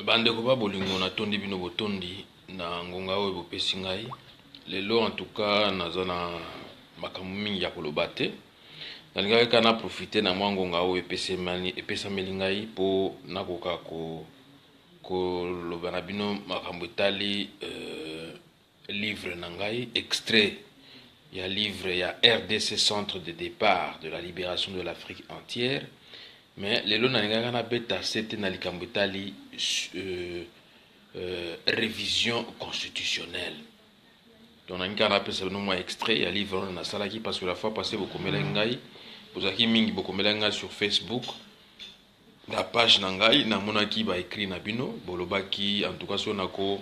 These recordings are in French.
Bande ko ba bolingo na tondi bino botondi na ngonga oyo bopesi ngai lelo en tout cas naza na makambo mingi ya koloba te nalingaki kaka na profite na mwa ngonga oyo epesameli ngai mpo nakoka koloba na bino makambo etali livre na ngai extrait ya livre ya RDC Centre de départ de la libération de l'Afrique entière. Mais lelo nalingaka na beta sete na likambo etali révision constitutionnelle. Donc nalingaka na pesa bino mwa extrait ya livre oyo nasalaki parce que la fois passée bokomela ngai bozalaki mingi bokomela ngai sur Facebook na page na ngai namonaki ba écrit na bino bolobaki en tout cas so nako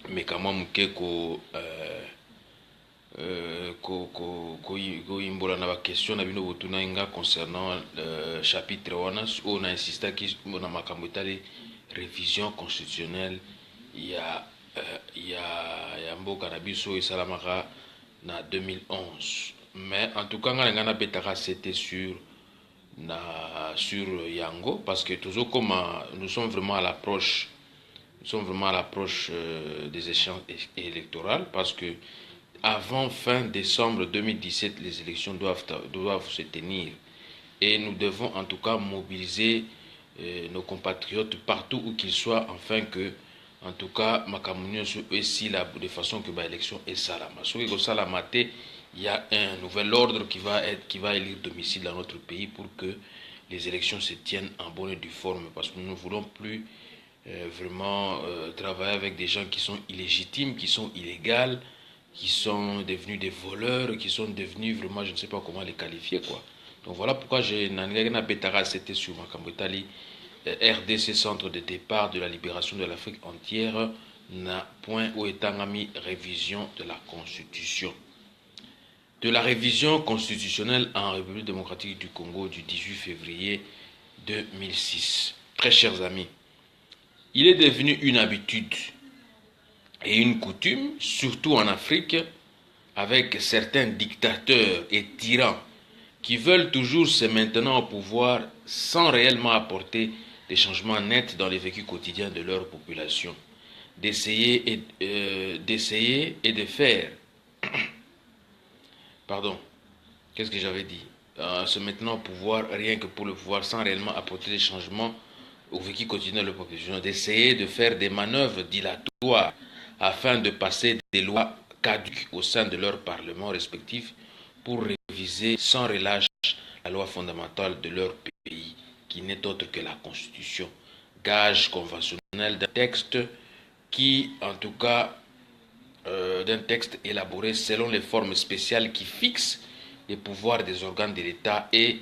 mekama muke koyimbola na bakestion na bino botuna nga concernant chapitre wana oyo na insistaki na makambo etali révision constitutionnelle ya mboka na biso esalamaka na 2011. Mais en tout cas nga na betaka c'était sur yango parce que toujours comme nous sommes vraiment à l'approche des échéances électorales parce que avant fin décembre 2017 les élections doivent se tenir et nous devons en tout cas mobiliser nos compatriotes partout où qu'ils soient afin que en tout cas makamunyo aussi de façon que l'élection est salama. Il y a un nouvel ordre qui va élire domicile dans notre pays pour que les élections se tiennent en bonne et due forme parce que nous ne voulons plus vraiment travailler avec des gens qui sont illégitimes, qui sont illégaux, qui sont devenus des voleurs, qui sont devenus vraiment, je ne sais pas comment les qualifier quoi. Donc voilà pourquoi c'était sur Makambotali, RDC Centre de départ de la libération de l'Afrique entière, na point où est mis révision de la Constitution. De la révision constitutionnelle en République démocratique du Congo du 18 février 2006. Très chers amis, il est devenu une habitude et une coutume, surtout en Afrique, avec certains dictateurs et tyrans qui veulent toujours se maintenir au pouvoir sans réellement apporter des changements nets dans les vécus quotidiens de leur population, d'essayer et de faire pardon, qu'est-ce que j'avais dit se maintenant au pouvoir rien que pour le pouvoir sans réellement apporter des changements au vécu quotidien de la population, d'essayer de faire des manœuvres dilatoires afin de passer des lois caduques au sein de leurs parlements respectifs pour réviser sans relâche la loi fondamentale de leur pays, qui n'est autre que la Constitution, gage conventionnel d'un texte qui, en tout cas, d'un texte élaboré selon les formes spéciales qui fixent les pouvoirs des organes de l'État et,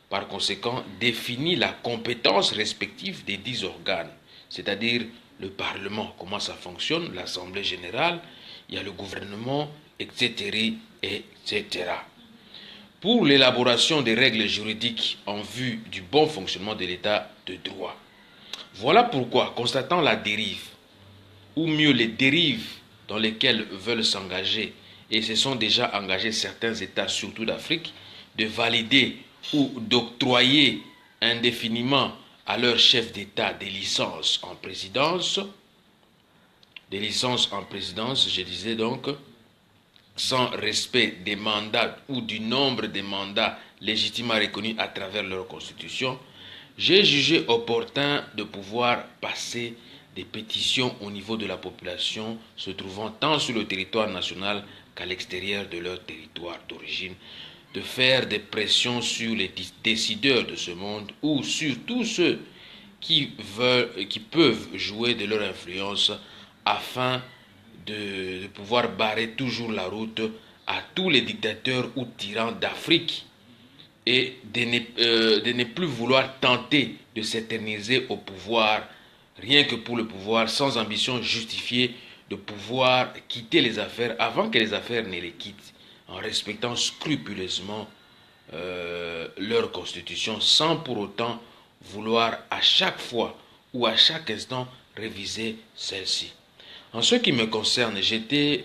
par conséquent, définit la compétence respective des 10 organes, c'est-à-dire le Parlement, comment ça fonctionne, l'Assemblée générale, il y a le gouvernement, etc., etc. Pour l'élaboration des règles juridiques en vue du bon fonctionnement de l'État de droit. Voilà pourquoi, constatant la dérive, ou mieux les dérives dans lesquelles veulent s'engager, et se sont déjà engagés certains États, surtout d'Afrique, de valider ou d'octroyer indéfiniment à leur chef d'État des licences en présidence, je disais donc, sans respect des mandats ou du nombre de mandats légitimement reconnus à travers leur constitution, j'ai jugé opportun de pouvoir passer des pétitions au niveau de la population se trouvant tant sur le territoire national qu'à l'extérieur de leur territoire d'origine, de faire des pressions sur les décideurs de ce monde ou sur tous ceux qui peuvent jouer de leur influence afin de pouvoir barrer toujours la route à tous les dictateurs ou tyrans d'Afrique et de ne plus vouloir tenter de s'éterniser au pouvoir rien que pour le pouvoir, sans ambition justifiée de pouvoir quitter les affaires avant que les affaires ne les quittent, en respectant scrupuleusement leur constitution, sans pour autant vouloir à chaque fois ou à chaque instant réviser celle-ci. En ce qui me concerne, j'étais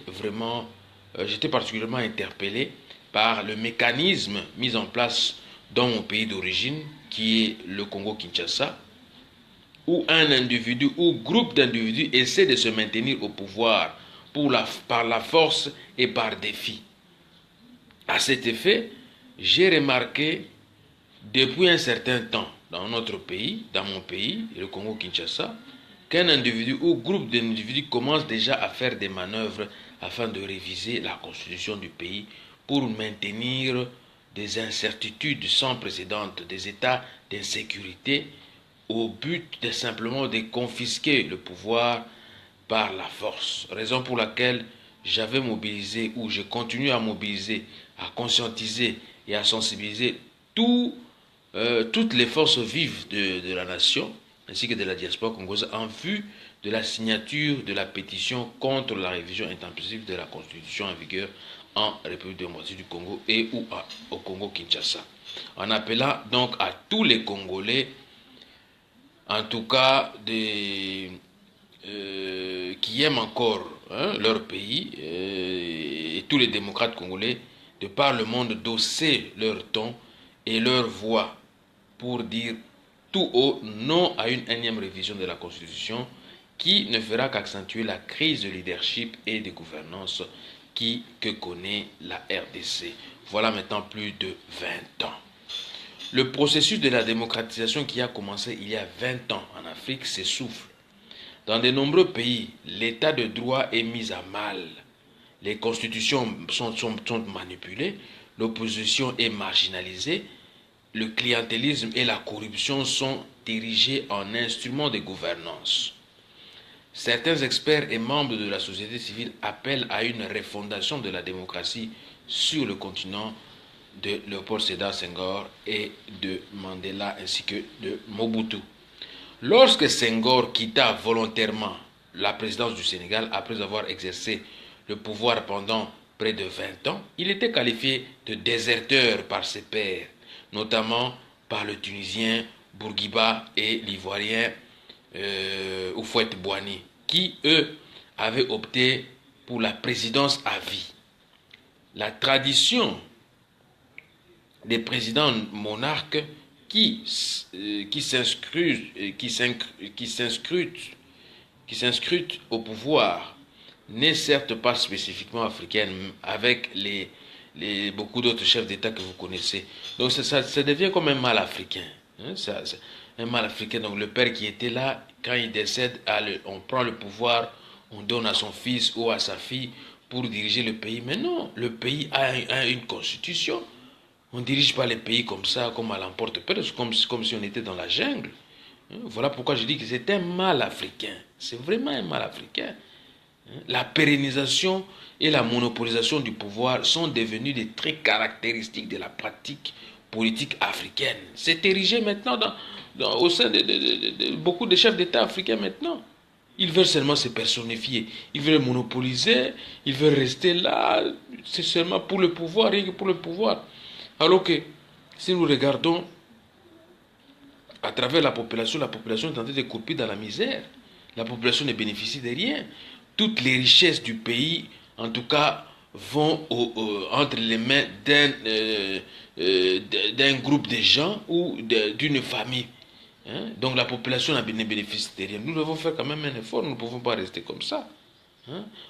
particulièrement interpellé par le mécanisme mis en place dans mon pays d'origine, qui est le Congo-Kinshasa, où un individu ou groupe d'individus essaie de se maintenir au pouvoir par la force et par défi. À cet effet, j'ai remarqué depuis un certain temps dans notre pays, dans mon pays, le Congo-Kinshasa, qu'un individu ou groupe d'individus commence déjà à faire des manœuvres afin de réviser la constitution du pays pour maintenir des incertitudes sans précédent, des états d'insécurité au but de simplement de confisquer le pouvoir par la force. Raison pour laquelle j'avais mobilisé ou je continue à mobiliser, à conscientiser et à sensibiliser toutes les forces vives de la nation ainsi que de la diaspora congolaise en vue de la signature de la pétition contre la révision intempestive de la constitution en vigueur en République démocratique du Congo et ou au Congo-Kinshasa. En appelant donc à tous les Congolais, en tout cas qui aiment encore leur pays et tous les démocrates congolais de par le monde d'hausser leur ton et leur voix pour dire tout haut non à une énième révision de la Constitution qui ne fera qu'accentuer la crise de leadership et de gouvernance que connaît la RDC. Voilà maintenant plus de 20 ans. Le processus de la démocratisation qui a commencé il y a 20 ans en Afrique s'essouffle. Dans de nombreux pays, l'état de droit est mis à mal. Les constitutions sont manipulées, l'opposition est marginalisée, le clientélisme et la corruption sont érigés en instruments de gouvernance. Certains experts et membres de la société civile appellent à une refondation de la démocratie sur le continent de Léopold Sédar Senghor et de Mandela ainsi que de Mobutu. Lorsque Senghor quitta volontairement la présidence du Sénégal après avoir exercé le pouvoir pendant près de 20 ans, il était qualifié de déserteur par ses pairs, notamment par le Tunisien Bourguiba et l'Ivoirien Houphouët-Boigny, qui, eux, avaient opté pour la présidence à vie. La tradition des présidents monarques qui s'inscrutent au pouvoir n'est certes pas spécifiquement africaine avec beaucoup d'autres chefs d'État que vous connaissez. Donc ça devient comme un mal africain. Un mal africain. Donc le père qui était là, quand il décède, on prend le pouvoir, on donne à son fils ou à sa fille pour diriger le pays. Mais non, le pays a une constitution. On ne dirige pas les pays comme ça, comme à l'emporte-pièce, comme si on était dans la jungle. Voilà pourquoi je dis que c'est un mal africain. C'est vraiment un mal africain. La pérennisation et la monopolisation du pouvoir sont devenus des traits caractéristiques de la pratique politique africaine. C'est érigé maintenant au sein de beaucoup de chefs d'État africains maintenant. Ils veulent seulement se personnifier. Ils veulent monopoliser. Ils veulent rester là. C'est seulement pour le pouvoir, rien que pour le pouvoir. Alors que si nous regardons à travers la population est en train de couper dans la misère. La population ne bénéficie de rien. Toutes les richesses du pays, en tout cas, vont entre les mains d'un groupe de gens ou d'une famille. Donc la population ne bénéficie de rien. Nous devons faire quand même un effort. Nous ne pouvons pas rester comme ça.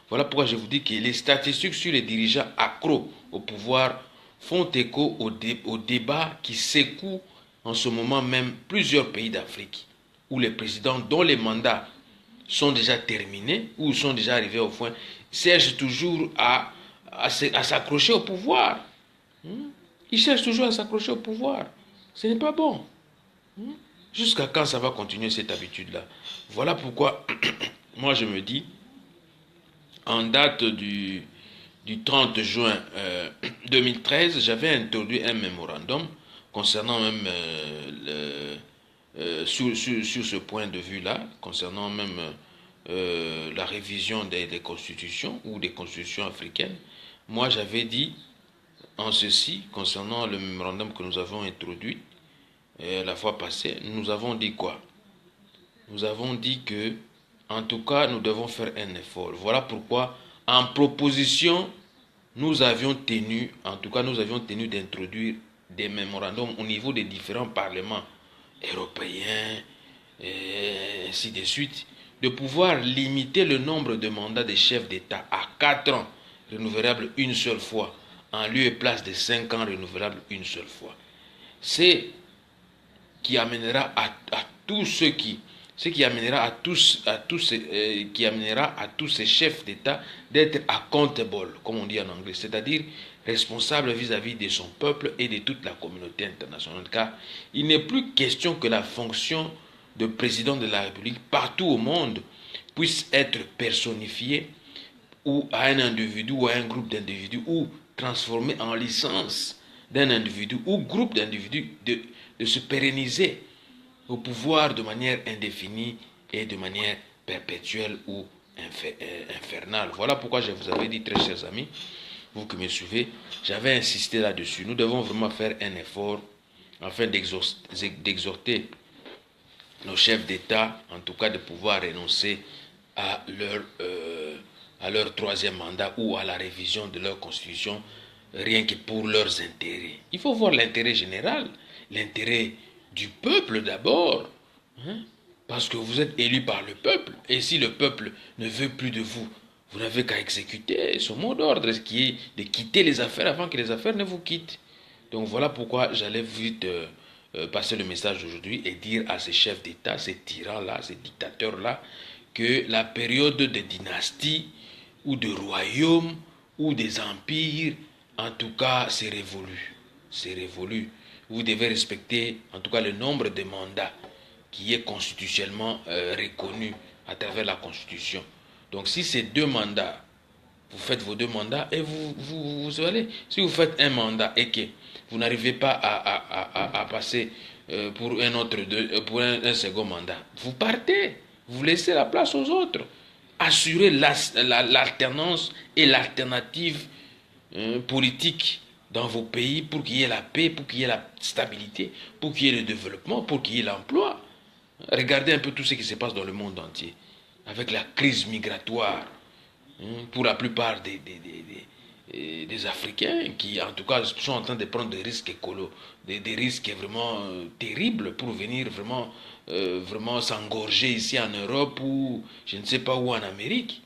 Voilà pourquoi je vous dis que les statistiques sur les dirigeants accros au pouvoir font écho au débat qui secoue en ce moment même plusieurs pays d'Afrique, où les présidents dont les mandats sont déjà terminés, ou sont déjà arrivés au point, cherchent toujours à s'accrocher au pouvoir. Ils cherchent toujours à s'accrocher au pouvoir. Ce n'est pas bon. Jusqu'à quand ça va continuer cette habitude-là? Voilà pourquoi, moi je me dis, en date du 30 juin 2013, j'avais introduit un mémorandum concernant même sur ce point de vue-là, concernant même la révision des constitutions ou des constitutions africaines. Moi, j'avais dit en ceci, concernant le mémorandum que nous avons introduit la fois passée, nous avons dit quoi? Nous avons dit que, en tout cas, nous devons faire un effort. Voilà pourquoi, en proposition, nous avions tenu d'introduire des mémorandums au niveau des différents parlements européens, et ainsi de suite, de pouvoir limiter le nombre de mandats des chefs d'État à 4 ans, renouvelables une seule fois, en lieu et place de 5 ans, renouvelables une seule fois. C'est qui amènera à tous ceux qui ce qui amènera qui amènera à tous ces chefs d'État d'être accountable, comme on dit en anglais, c'est-à-dire responsable vis-à-vis de son peuple et de toute la communauté internationale. Car il n'est plus question que la fonction de président de la République partout au monde puisse être personnifiée ou à un individu ou à un groupe d'individus ou transformée en licence d'un individu ou groupe d'individus de se pérenniser au pouvoir de manière indéfinie et de manière perpétuelle ou infernale. Voilà pourquoi je vous avais dit, très chers amis, vous qui me suivez, j'avais insisté là-dessus. Nous devons vraiment faire un effort afin d'exhorter nos chefs d'État, en tout cas de pouvoir renoncer à leur troisième mandat ou à la révision de leur constitution, rien que pour leurs intérêts. Il faut voir l'intérêt général, l'intérêt du peuple d'abord, hein, parce que vous êtes élu par le peuple, et si le peuple ne veut plus de vous, vous n'avez qu'à exécuter son mot d'ordre, qui est de quitter les affaires avant que les affaires ne vous quittent. Donc voilà pourquoi j'allais vite passer le message d'aujourd'hui et dire à ces chefs d'État, ces tyrans-là, ces dictateurs-là, que la période des dynasties ou de royaumes ou des empires, en tout cas, c'est révolu. C'est révolu. Vous devez respecter, en tout cas, le nombre de mandats qui est constitutionnellement reconnu à travers la Constitution. Donc, si c'est 2 mandats, vous faites vos 2 mandats et vous allez. Si vous faites un mandat et que vous n'arrivez pas à passer pour pour un second mandat, vous partez. Vous laissez la place aux autres. Assurez l'alternance et l'alternative politique dans vos pays pour qu'il y ait la paix, pour qu'il y ait la stabilité, pour qu'il y ait le développement, pour qu'il y ait l'emploi. Regardez un peu tout ce qui se passe dans le monde entier, avec la crise migratoire, pour la plupart des Africains qui, en tout cas, sont en train de prendre des risques écolos, des risques vraiment terribles pour venir vraiment s'engorger ici en Europe ou je ne sais pas où en Amérique.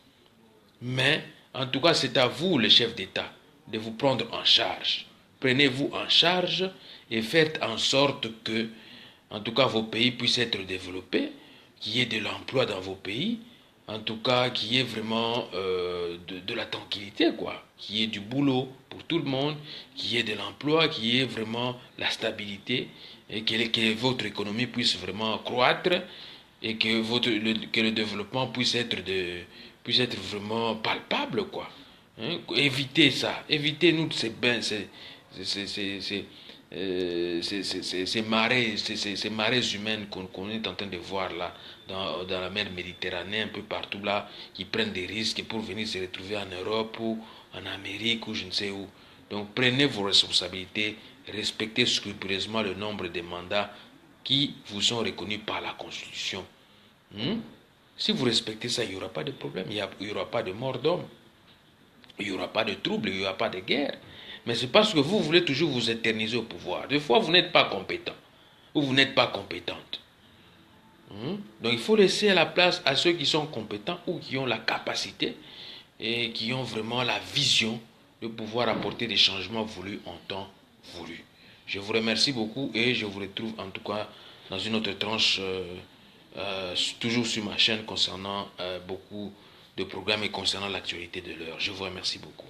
Mais, en tout cas, c'est à vous, les chefs d'État, de vous prendre en charge. Prenez-vous en charge et faites en sorte que, en tout cas, vos pays puissent être développés, qu'il y ait de l'emploi dans vos pays, en tout cas, qu'il y ait vraiment de la tranquillité, quoi. Qu'il y ait du boulot pour tout le monde, qu'il y ait de l'emploi, qu'il y ait vraiment la stabilité et que votre économie puisse vraiment croître et que le développement puisse être vraiment palpable, quoi. Hein? Évitez ça. Évitez-nous ces marées humaines qu'on est en train de voir là, dans la mer Méditerranée, un peu partout là, qui prennent des risques pour venir se retrouver en Europe ou en Amérique ou je ne sais où. Donc prenez vos responsabilités, respectez scrupuleusement le nombre de mandats qui vous sont reconnus par la Constitution. Si vous respectez ça, il n'y aura pas de problème, il n'y aura pas de mort d'homme, il n'y aura pas de trouble, il n'y aura pas de guerre. Mais c'est parce que vous voulez toujours vous éterniser au pouvoir. Des fois, vous n'êtes pas compétent ou vous n'êtes pas compétente. Donc il faut laisser la place à ceux qui sont compétents ou qui ont la capacité et qui ont vraiment la vision de pouvoir apporter des changements voulus en temps voulu. Je vous remercie beaucoup et je vous retrouve en tout cas dans une autre tranche, toujours sur ma chaîne concernant beaucoup de programmes et concernant l'actualité de l'heure. Je vous remercie beaucoup.